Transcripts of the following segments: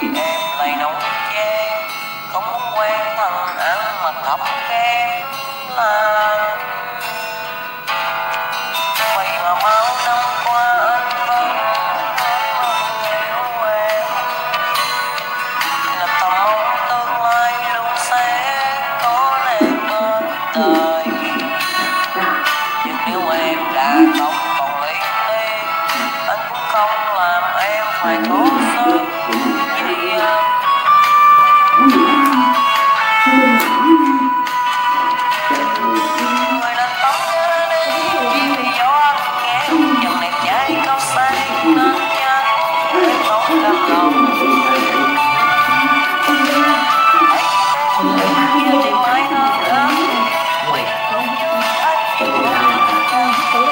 em lại nấu chén, không muốn quen thằng ăn mặc thấp kém là vậy mà bao năm qua anh vẫn mong yêu em, là thầm mong tương lai luôn sẽ có em bên đời. Nhưng nếu em đã không còn lý đi, anh cũng không làm em phải khổ sở vì anh. Người đàn tóc nhớ đi vì gió anh nghe dòng đẹp trai cao sang nên nhắn em không cam lòng. Hãy em yêu thì mãi hơn nữa vì không như anh chỉ muốn anh yêu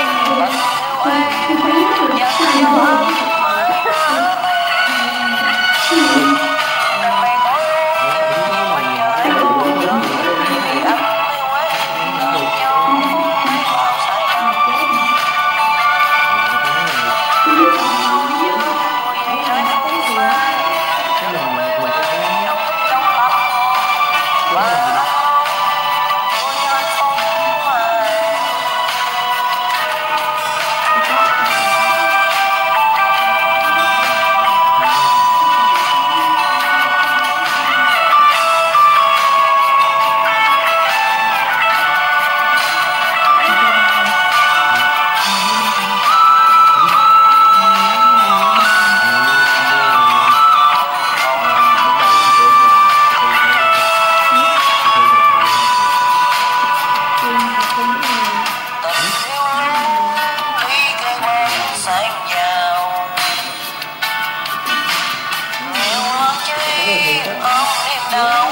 em dành cho anh mãi nữa. Đành phải thôi nhưng bây giờ anh không được vì anh yêu em nên cho mấy bao sai lầm. Không như vậy rồi không sai trong tâm hồn và anh mong tôi hạnh phúc mà. Tình yêu đi cây bên xanh giàu nhiều lắm chứ ôm niềm đau.